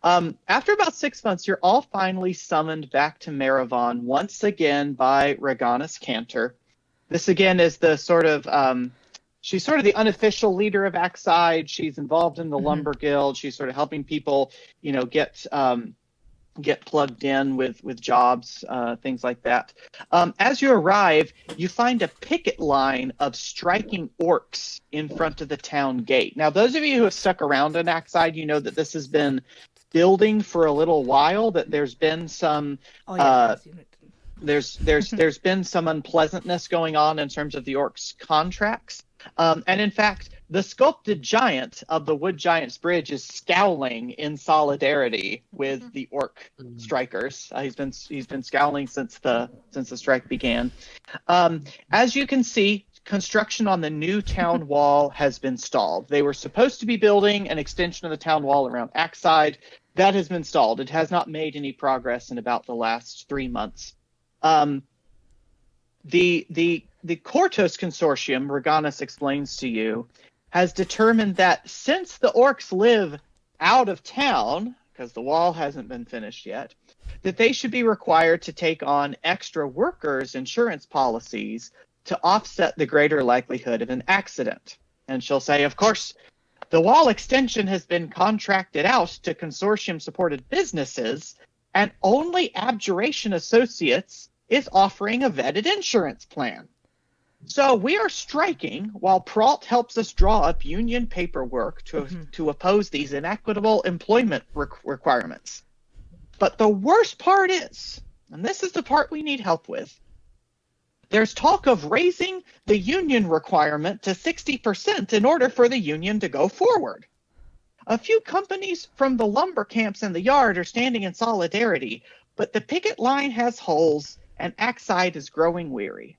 After about 6 months, you're all finally summoned back to Maravon once again by Reganis Cantor. This again is the sort of she's sort of the unofficial leader of Axeside. She's involved in the Lumber Guild. She's sort of helping people, get plugged in with jobs, things like that. As you arrive, you find a picket line of striking orcs in front of the town gate. Now, those of you who have stuck around in Axeside, you know that this has been building for a little while, that there's been some there's been some unpleasantness going on in terms of the orcs' contracts. And in fact, the sculpted giant of the Wood Giant's Bridge is scowling in solidarity with the orc strikers. He's been scowling since the strike began. As you can see, construction on the new town wall has been stalled. They were supposed to be building an extension of the town wall around Axeside. That has been stalled. It has not made any progress in about the last 3 months. The Kortos Consortium, Reganis explains to you, has determined that since the orcs live out of town, because the wall hasn't been finished yet, that they should be required to take on extra workers' insurance policies to offset the greater likelihood of an accident. And she'll say, of course, the wall extension has been contracted out to consortium-supported businesses, and only Abjuration Associates is offering a vetted insurance plan. So we are striking while Pralt helps us draw up union paperwork to oppose these inequitable employment requirements. But the worst part is, and this is the part we need help with, there's talk of raising the union requirement to 60% in order for the union to go forward. A few companies from the lumber camps in the yard are standing in solidarity, but the picket line has holes and Axeside is growing weary.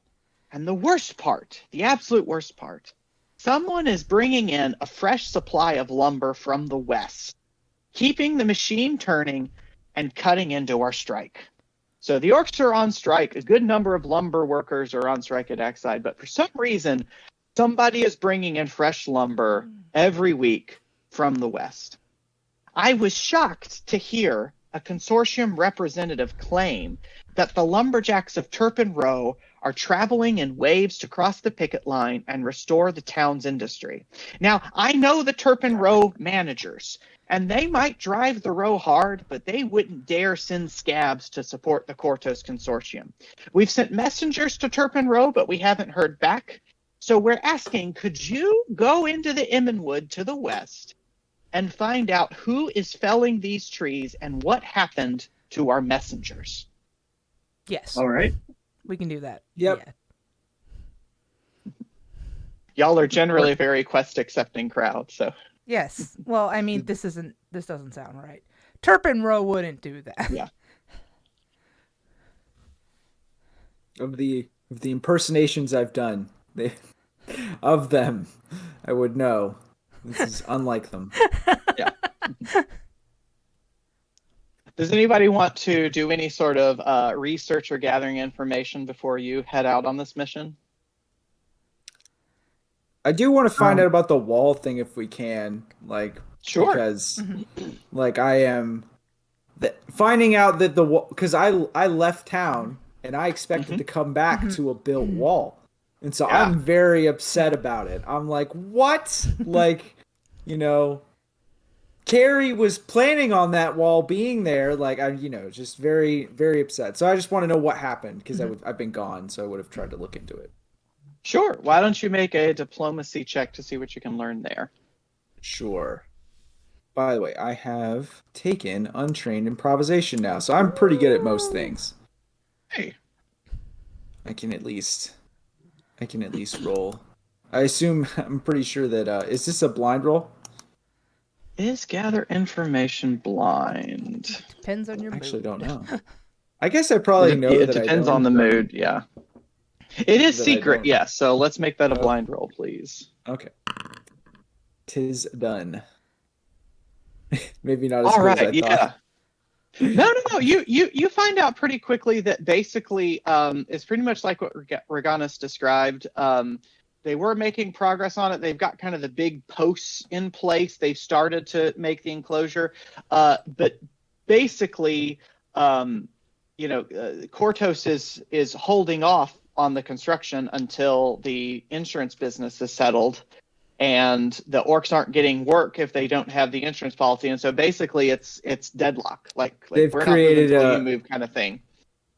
And the worst part, the absolute worst part, someone is bringing in a fresh supply of lumber from the west, keeping the machine turning and cutting into our strike. So the orcs are on strike. A good number of lumber workers are on strike at Axeside, but for some reason, somebody is bringing in fresh lumber every week from the west. I was shocked to hear a consortium representative claim that the lumberjacks of Turpin Rowe are traveling in waves to cross the picket line and restore the town's industry. Now, I know the Turpin Rowe managers, and they might drive the row hard, but they wouldn't dare send Scabs to support the Kortos Consortium. We've sent messengers to Turpin Rowe, but we haven't heard back. So we're asking, could you go into the Emmenwood to the west and find out who is felling these trees and what happened to our messengers? Yes. All right. We can do that. Yep. Yeah. Y'all are generally a very quest-accepting crowd, so... Yes. Well, I mean, this doesn't sound right. Turpin Rowe wouldn't do that. Yeah. Of the impersonations I've done, of them, I would know. This is unlike them. Yeah. Does anybody want to do any sort of research or gathering information before you head out on this mission? I do want to find out about the wall thing if we can, Sure. Because, I am finding out that because I left town and I expected to come back to a built wall, and so I'm very upset about it. I'm like, what? Carrie was planning on that wall being there. Just very, very upset. So I just want to know what happened because I've been gone, so I would have tried to look into it. Sure. Why don't you make a diplomacy check to see what you can learn there? Sure. By the way, I have taken untrained improvisation now, so I'm pretty good at most things. Hey. I can at least roll. I'm pretty sure that is this a blind roll? Is gather information blind? Depends on your mood. Actually, don't know. I guess I probably know that. It depends on the mood, yeah. It is secret, yes. So let's make that a blind roll, please. Okay. 'Tis done. Maybe not as all good right, as I thought. No. You find out pretty quickly that basically it's pretty much like what Reganis described. were making progress on it. They've got kind of the big posts in place. They've started to make the enclosure, but basically, Kortos is holding off on the construction until the insurance business is settled, and the orcs aren't getting work if they don't have the insurance policy. And so basically, it's deadlock. Like They've we're created not moving until you move kind of thing.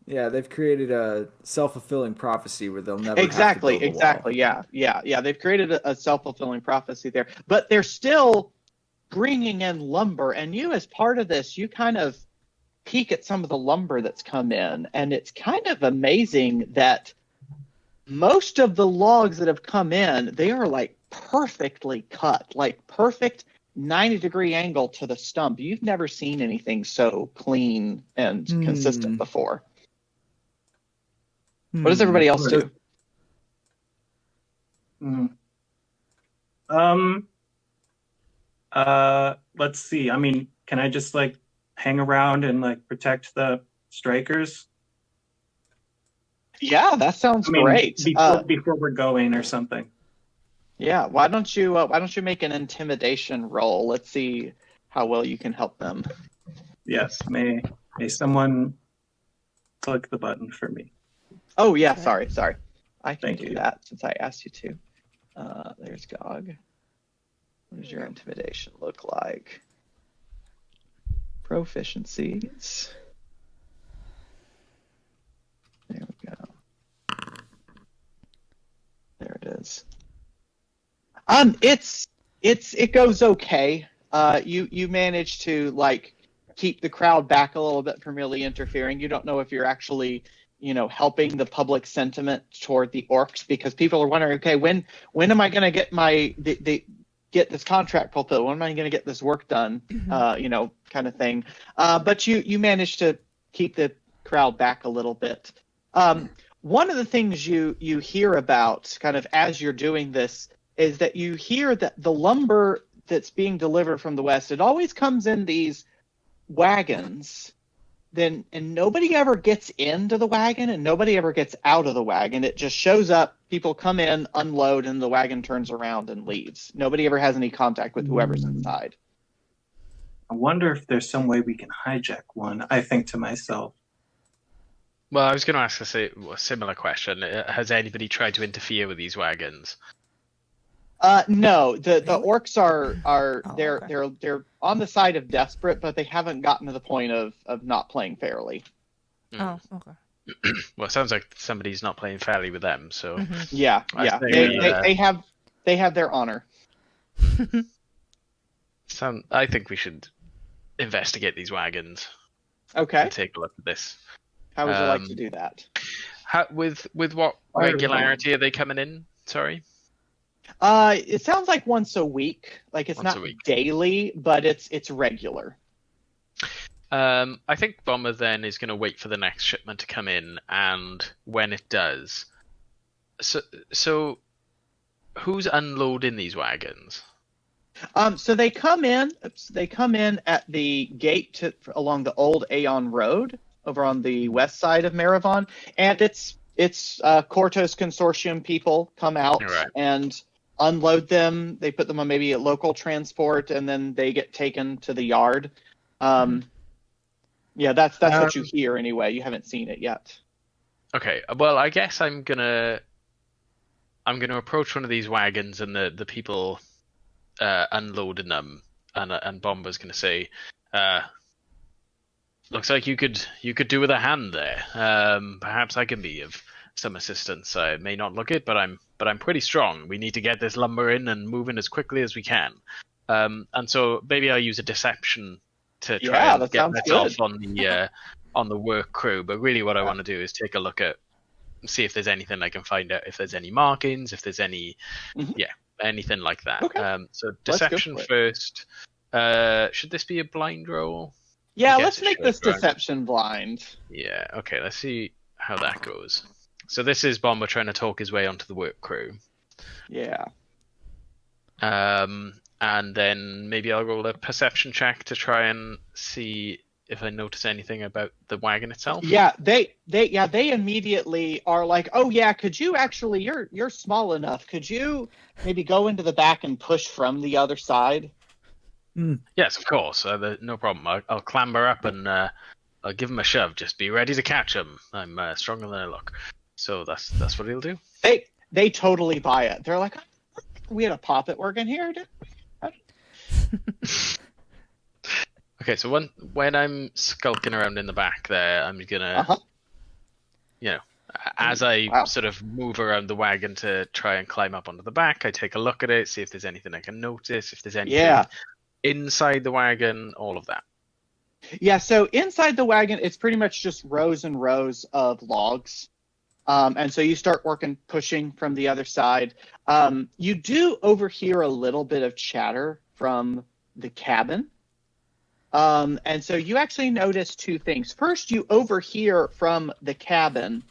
Yeah, they've created a self-fulfilling prophecy where they'll never Exactly, have to build a wall. yeah. They've created a self-fulfilling prophecy there, but they're still bringing in lumber. And you, as part of this, you kind of peek at some of the lumber that's come in, and it's kind of amazing that most of the logs that have come in, they are like perfectly cut, like perfect 90-degree angle to the stump. You've never seen anything so clean and consistent before. What does everybody else do? Let's see. I mean, can I just like hang around and like protect the strikers? Yeah, that sounds great. Before we're going or something. Yeah, why don't you make an intimidation roll? Let's see how well you can help them. Yes, may someone click the button for me? Oh yeah, sorry. I can Thank do you. that since I asked you to. There's Gog. What does your intimidation look like? Proficiencies. There we go. There it is. It goes okay. You manage to like keep the crowd back a little bit from really interfering. You don't know if you're actually, helping the public sentiment toward the orcs, because people are wondering, okay, when am I going to get get this contract fulfilled? When am I going to get this work done? Kind of thing. But you manage to keep the crowd back a little bit. One of the things you hear about kind of as you're doing this is that you hear that the lumber that's being delivered from the west, it always comes in these wagons, and nobody ever gets into the wagon and nobody ever gets out of the wagon. It just shows up, people come in, unload, and the wagon turns around and leaves. Nobody ever has any contact with whoever's inside. I wonder if there's some way we can hijack one, I think to myself. Well, I was going to ask a similar question. Has anybody tried to interfere with these wagons? No, the orcs are they're on the side of desperate, but they haven't gotten to the point of not playing fairly. Oh, okay. Well, it sounds like somebody's not playing fairly with them. So Yeah. They have their honor. I think we should investigate these wagons. Okay. And take a look at this. How would you like to do that? With what regularity are they coming in? Sorry. It sounds like once a week. Like it's not daily, but it's regular. I think Bomber then is going to wait for the next shipment to come in, and when it does, so who's unloading these wagons? So they come in at the gate along the old Aeon Road over on the west side of Marivon, and it's Kortos Consortium people come out and unload them. They put them on maybe a local transport, and then they get taken to the yard. Yeah, that's what you hear anyway. You haven't seen it yet. Okay, well, I guess I'm gonna approach one of these wagons, and the people unloading them, and Bomber's gonna say, "Looks like you could do with a hand there. Perhaps I can be of some assistance. I may not look it, but I'm pretty strong. We need to get this lumber in and moving as quickly as we can. And so maybe I'll use a deception to try and get myself on the work crew. But really, what I want to do is take a look at, see if there's anything I can find out, if there's any markings, if there's any, anything like that. Okay. So deception first. Should this be a blind roll? Yeah, let's make this deception blind. Yeah. Okay. Let's see how that goes. So this is Bomber trying to talk his way onto the work crew. Yeah. And then maybe I'll roll a perception check to try and see notice anything about the wagon itself. Yeah, they immediately are like, oh yeah, could you actually, you're small enough. Could you maybe go into the back and push from the other side? Yes, of course. No problem. I'll clamber up and I'll give him a shove. Just be ready to catch him. I'm stronger than I look. So that's what he'll do. They totally buy it. They're like, we had a puppet working here. Okay, so when I'm skulking around in the back there, I'm gonna, as I sort of move around the wagon to try and climb up onto the back, I take a look at it, see if there's anything I can notice, if there's anything inside the wagon, all of that. Yeah, so inside the wagon, it's pretty much just rows and rows of logs. And so you start pushing from the other side. You do overhear a little bit of chatter from the cabin. And so you actually notice two things. First, you overhear from the cabin,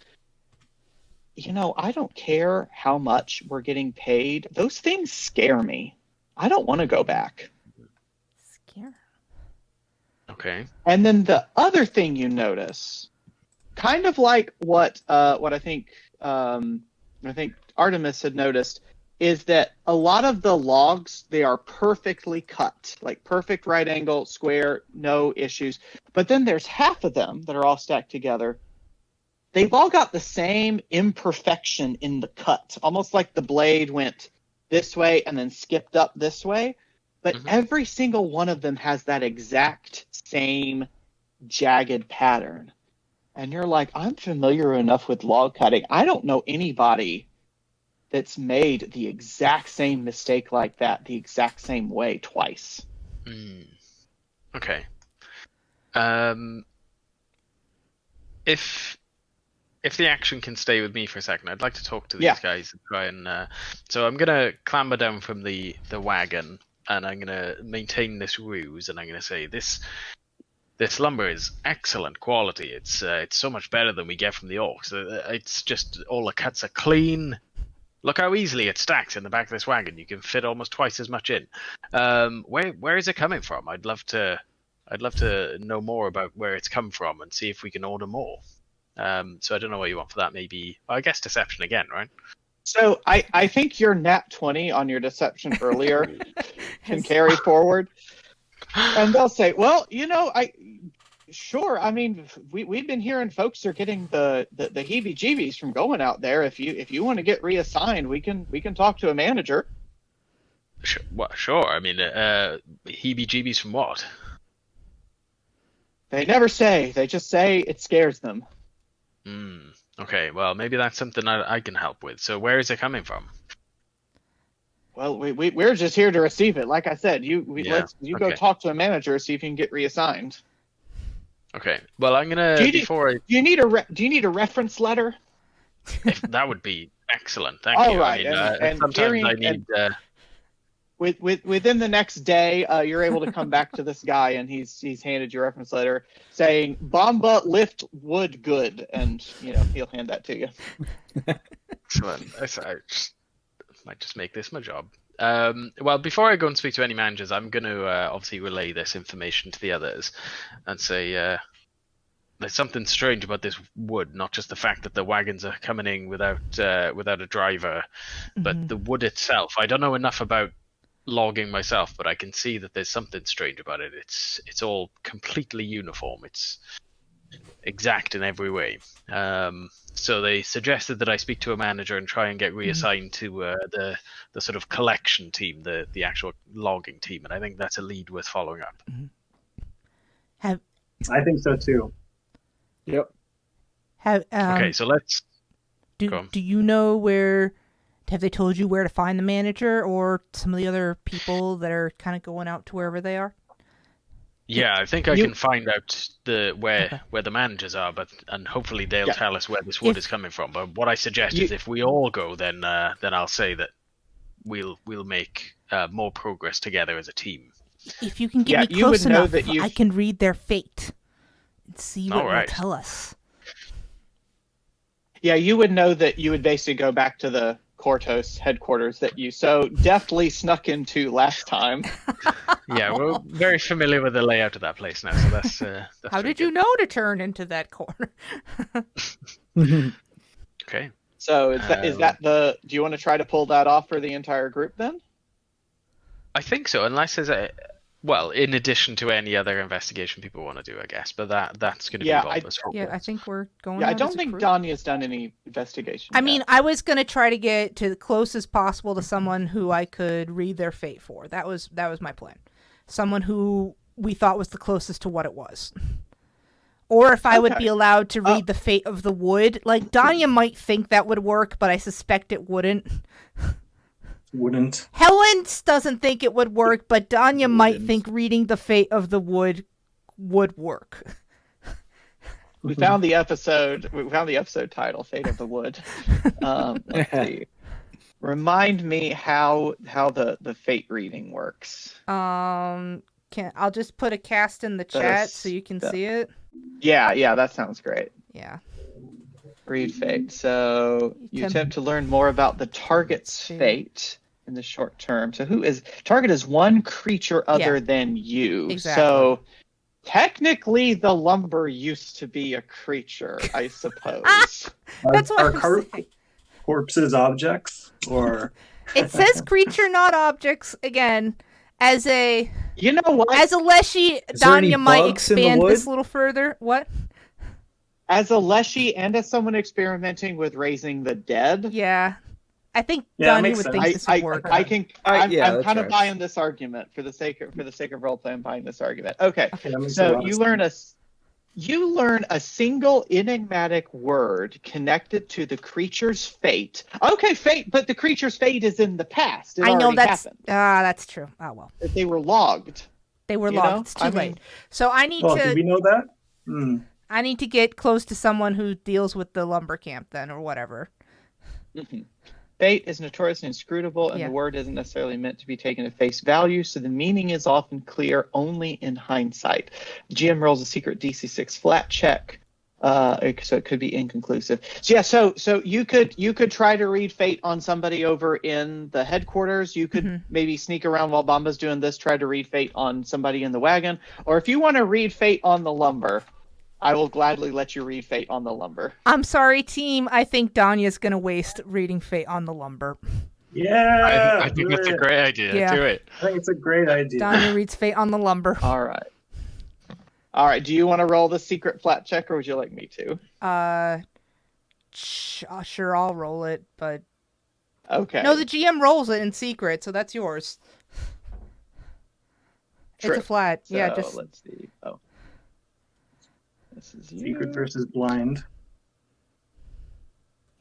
I don't care how much we're getting paid. Those things scare me. I don't want to go back. Scare. Okay. And then the other thing you notice, kind of like what I think Artemis had noticed, is that a lot of the logs, they are perfectly cut, like perfect right angle, square, no issues. But then there's half of them that are all stacked together. They've all got the same imperfection in the cut, almost like the blade went this way and then skipped up this way. But every single one of them has that exact same jagged pattern. And you're like, I'm familiar enough with log cutting. I don't know anybody that's made the exact same mistake like that the exact same way twice. Okay. If the action can stay with me for a second, I'd like to talk to these guys and try and. So I'm gonna clamber down from the wagon, and I'm gonna maintain this ruse, and I'm gonna say this lumber is excellent quality. It's so much better than we get from the orcs. It's just all the cuts are clean. Look how easily it stacks in the back of this wagon. You can fit almost twice as much in. Where is it coming from? I'd love to know more about where it's come from and see if we can order more. So I don't know what you want for that. Maybe, I guess deception again, right? So I think your nat 20 on your deception earlier can carry forward. And they'll say, well, sure. I mean, we've been hearing folks are getting the heebie-jeebies from going out there. If you want to get reassigned, we can talk to a manager. Sure. I mean, heebie-jeebies from what? They never say. They just say it scares them. Okay. Well, maybe that's something I can help with. So where is it coming from? Well, we're just here to receive it. Like I said, go talk to a manager, see if you can get reassigned. Okay. Well, I'm gonna. Do you need a reference letter? That would be excellent. Thank you. Right. I mean, sometimes I need. Within the next day, you're able to come back to this guy, and he's handed you a reference letter saying "Bomba lift wood good," and he'll hand that to you. Excellent. I might just make this my job. Well, before I go and speak to any managers, I'm going to obviously relay this information to the others and say there's something strange about this wood, not just the fact that the wagons are coming in without a driver, but the wood itself. I don't know enough about logging myself, but I can see that there's something strange about it. It's all completely uniform. It's exact in every way. So they suggested that I speak to a manager and try and get reassigned to the sort of collection team, the actual logging team, and I think that's a lead worth following up. I think so too. Yep. Okay, so let's. Do you know where? Have they told you where to find the manager or some of the other people that are kind of going out to wherever they are? Yeah, I think I can find out where the managers are, and hopefully they'll tell us where this wood is coming from. But what I suggest is if we all go, then I'll say that we'll make more progress together as a team. If you can get me close enough, I can read their fate and see what they'll tell us. Yeah, you would know that you would basically go back to Kortos headquarters that you so deftly snuck into last time. Yeah, we're very familiar with the layout of that place now, so that's How did you know to turn into that corner? Okay. So is that the? Do you want to try to pull that off for the entire group then? I think so, unless there's a... Well, in addition to any other investigation people want to do, I guess. But that's going to be Bomba's focus. Yeah, I think we're going. Yeah, I don't think Danya's done any investigation. I mean, I was going to try to get to the closest possible to someone who I could read their fate for. That was my plan. Someone who we thought was the closest to what it was. Or if I would be allowed to read the fate of the wood. Like, Danya might think that would work, but I suspect it wouldn't. Wouldn't. Helen doesn't think it would work, but Danya might think reading the fate of the wood would work. We found the episode. We found the episode title, "Fate of the Wood." Let's see. Remind me how the fate reading works. I'll just put a cast in the chat so you can see it. Yeah, that sounds great. Yeah. Read fate. So you attempt to learn more about the target's fate in the short term. So target is one creature other than you. Exactly. So technically the lumber used to be a creature, I suppose. That's what I'm saying. Corpses objects? Or it says creature, not objects, again. As a... You know what? As a Leshy, Danya might expand this a little further. What? As a Leshy and as someone experimenting with raising the dead. Yeah. I think Danya would think this would work. I'm kind of buying this argument for the sake of roleplay. I'm buying this argument. Okay. So you learn a single enigmatic word connected to the creature's fate. Okay, fate, but the creature's fate is in the past. I know happened. That's true. Oh well. They were logged. It's too late. So I need to. Did we know that? I need to get close to someone who deals with the lumber camp then, or whatever. Mm-hmm. Fate is notoriously inscrutable, and the word isn't necessarily meant to be taken at face value, so the meaning is often clear only in hindsight. GM rolls a secret DC6 flat check, so it could be inconclusive. So you could try to read fate on somebody over in the headquarters. You could maybe sneak around while Bomba's doing this, try to read fate on somebody in the wagon, or if you want to read fate on the lumber, I will gladly let you read fate on the lumber. I'm sorry, team. I think Danya's going to waste reading fate on the lumber. Yeah. I think that's a great idea. Yeah. Do it. I think it's a great idea. Danya reads fate on the lumber. All right. Do you want to roll the secret flat check, or would you like me to? Sure, I'll roll it, but... Okay. No, the GM rolls it in secret, so that's yours. True. It's a flat. So, yeah, just... let's see. Oh. This is Secret versus blind.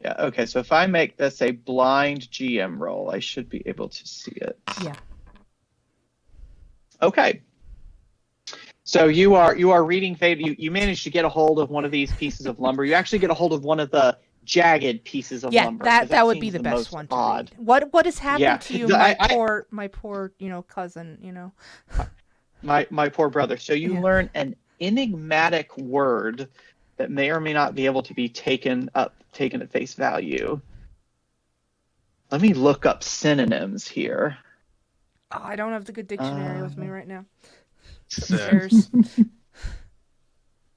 Yeah, okay, so if I make this a blind GM roll, I should be able to see it. Yeah. Okay. So you are reading fate. You managed to get a hold of one of these pieces of lumber. You actually get a hold of one of the jagged pieces of lumber. Yeah, that would be the best one to read. What has happened to you, my poor, cousin, My poor brother. So you learn an enigmatic word that may or may not be able to be taken at face value. Let me look up synonyms here. Oh, I don't have the good dictionary with me right now. It's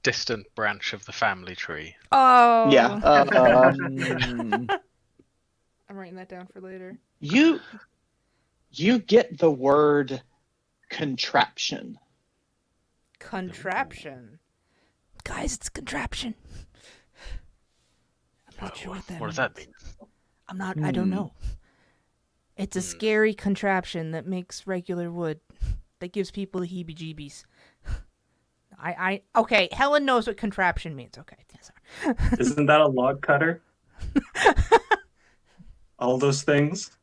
distant branch of the family tree. Oh. Yeah. I'm writing that down for later. You get the word contraption. Contraption. Guys, it's contraption. I'm not sure what that means. What does that mean? I don't know. It's a scary contraption that makes regular wood. That gives people the heebie-jeebies. Okay, Helen knows what contraption means. Okay, sorry. Isn't that a log cutter? All those things.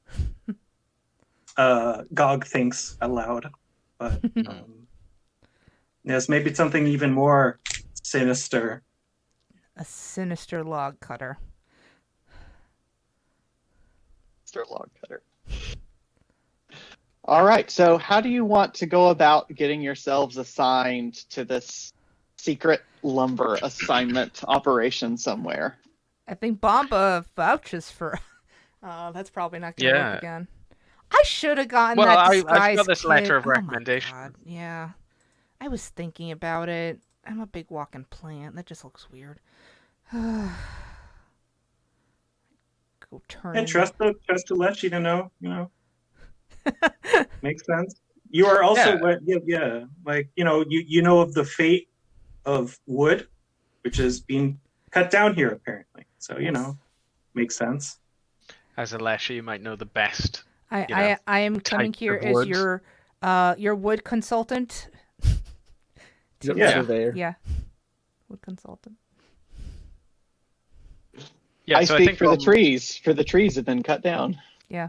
Gog thinks aloud, but yes, maybe something even more sinister. A sinister log cutter. Log cutter. All right, so how do you want to go about getting yourselves assigned to this secret lumber assignment operation somewhere? I think Bomba vouches for Oh, that's probably not going to Yeah. work again. I should have gotten Well, that I've disguise got this kit. letter of Oh my recommendation. God, yeah. I was thinking about it. I'm a big walking plant. That just looks weird. Go turn. And trust the Leshi to know, makes sense. You are also like you know of the fate of wood, which is being cut down here apparently. So makes sense. As a Lesher, you might know the best. I am coming types here of as wood. your wood consultant. Surveyor. Yeah, wood consultant. Yeah, I so speak think for the trees. For the trees have been cut down. Yeah.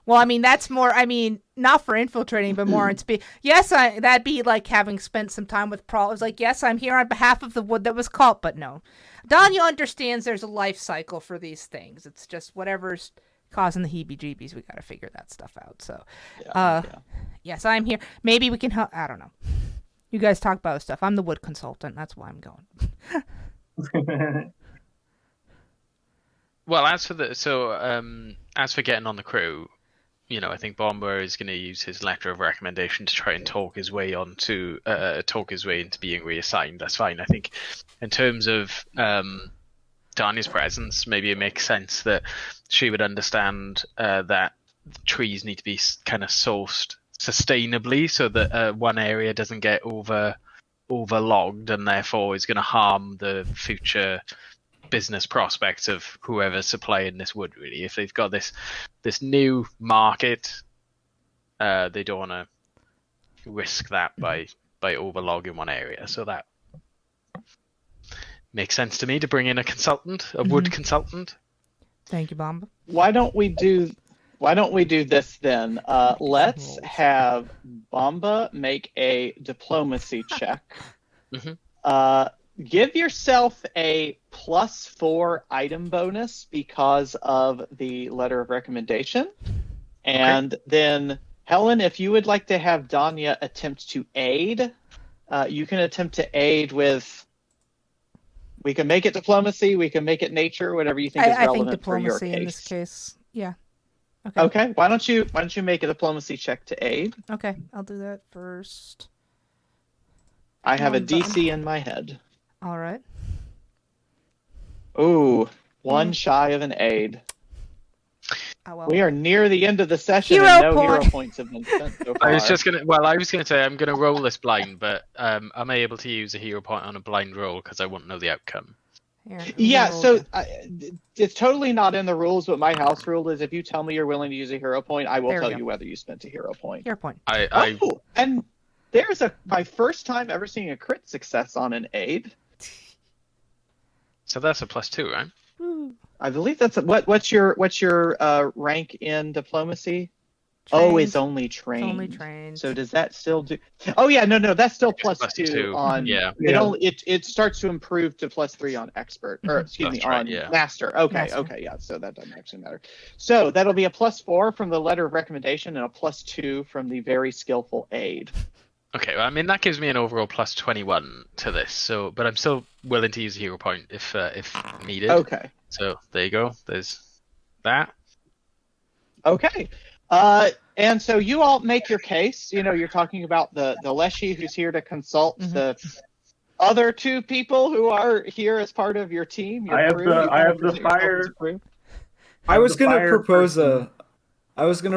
Well, I mean, that's more. I mean, not for infiltrating, but more in speed. Yes, that'd be like having spent some time with problems. Like, yes, I'm here on behalf of the wood that was caught, but no. Danya understands there's a life cycle for these things. It's just whatever's causing the heebie-jeebies. We got to figure that stuff out. So, yes, I'm here. Maybe we can help. I don't know. You guys talk about stuff. I'm the wood consultant. That's why I'm going. Well, as for getting on the crew, I think Bomber is going to use his letter of recommendation to try and talk his way into being reassigned. That's fine. I think in terms of Danya's presence, maybe it makes sense that she would understand that trees need to be kind of sourced sustainably, so that one area doesn't get overlogged and therefore is going to harm the future business prospects of whoever's supplying this wood. Really, if they've got this new market, they don't want to risk that by overlogging one area. So that makes sense to me to bring in a consultant, a wood consultant. Thank you, Bomba. Why don't we do this then? Let's have Bomba make a diplomacy check. Give yourself a +4 item bonus because of the letter of recommendation. And then, Helen, if you would like to have Danya attempt to aid, you can attempt to aid with... We can make it diplomacy, we can make it nature, whatever you think is relevant for your case. I think diplomacy in this case. Yeah. Okay. Why don't you make a diplomacy check to aid? Okay, I'll do that first. I have a DC in my head. All right. Ooh, one shy of an aide. Oh, well. We are near the end of the session Hero and no point. hero points have been spent so far. I was gonna say I'm gonna roll this blind, but am I able to use a hero point on a blind roll because I won't know the outcome? Yeah, so it's totally not in the rules, but my house rule is if you tell me you're willing to use a hero point, I will tell you whether you spent a hero point. Hero point. And there's my first time ever seeing a crit success on an aid. So that's a +2, right? I believe that's what's your rank in diplomacy? Trained. Oh, it's only trained. It's only trained. So does that still do? Oh yeah, no, that's still +2 on. Yeah. It starts to improve to +3 on expert, or excuse me, on master. Okay, Master. yeah. So that doesn't actually matter. So that'll be a +4 from the letter of recommendation and a +2 from the very skillful aid. Okay, well, I mean that gives me an overall +21 to this. So, but I'm still willing to use a hero point if needed. Okay. So there you go. There's that. Okay. And so you all make your case. You're talking about the Leshy who's here to consult the other two people who are here as part of your team. Your crew. I have the fire. I was gonna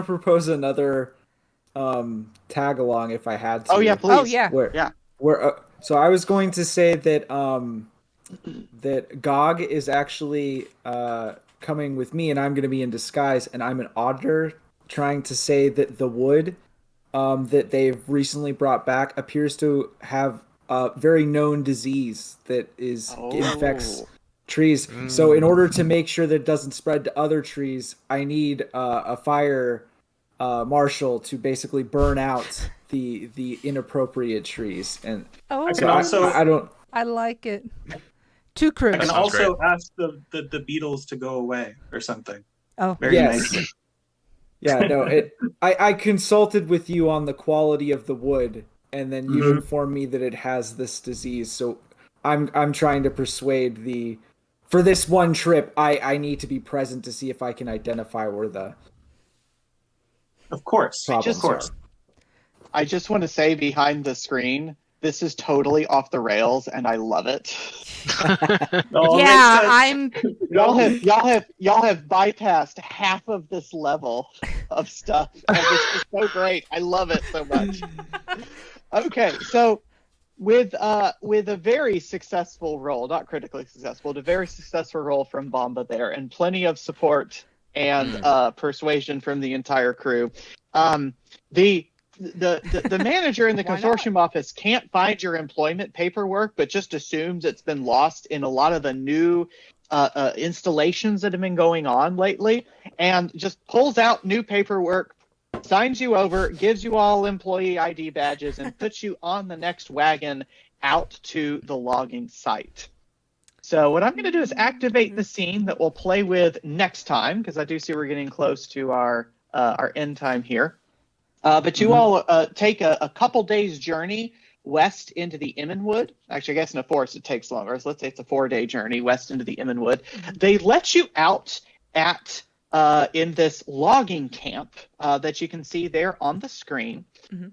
propose another tag along if I had to. Oh yeah, please. Oh yeah. So I was going to say that that Gog is actually coming with me, and I'm going to be in disguise, and I'm an auditor trying to say that the wood that they've recently brought back appears to have a very known disease that infects trees. So in order to make sure that it doesn't spread to other trees, I need a fire marshal to basically burn out the inappropriate trees. And I like it. Two crews. I can also ask the beetles to go away or something. Oh, very nice. Yeah, no. I consulted with you on the quality of the wood, and then you informed me that it has this disease. So I'm trying to persuade the for this one trip, I need to be present to see if I can identify where the Of course. problems are. I just want to say behind the screen, this is totally off the rails, and I love it. No, Yeah, makes sense. y'all have bypassed half of this level of stuff. And this is so great. I love it so much. Okay, so with a very successful roll, not critically successful, but a very successful roll from Bomba there, and plenty of support and persuasion from the entire crew. The manager in the consortium office can't find your employment paperwork, but just assumes it's been lost in a lot of the new installations that have been going on lately, and just pulls out new paperwork, signs you over, gives you all employee ID badges, and puts you on the next wagon out to the logging site. So what I'm going to do is activate the scene that we'll play with next time, because I do see we're getting close to our end time here. But you all take a couple days journey west into the Immenwood. Actually, I guess in a forest it takes longer. So let's say it's a 4-day journey west into the Immenwood. They let you out at in this logging camp that you can see there on the screen. Mm-hmm.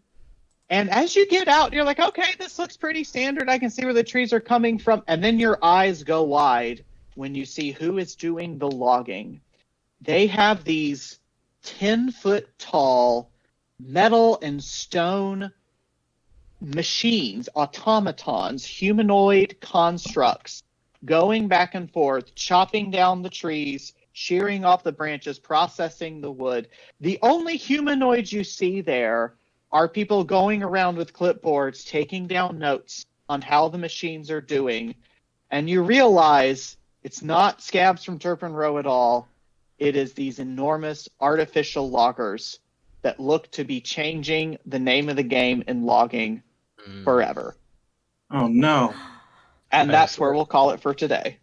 And as you get out, you're like, okay, this looks pretty standard. I can see where the trees are coming from. And then your eyes go wide when you see who is doing the logging. They have these 10-foot tall metal and stone machines, automatons, humanoid constructs, going back and forth, chopping down the trees, shearing off the branches, processing the wood. The only humanoids you see there are people going around with clipboards, taking down notes on how the machines are doing. And you realize it's not Scabs from Turpin Rowe at all. It is these enormous artificial loggers that look to be changing the name of the game in logging forever. Oh, no. And that's where we'll call it for today.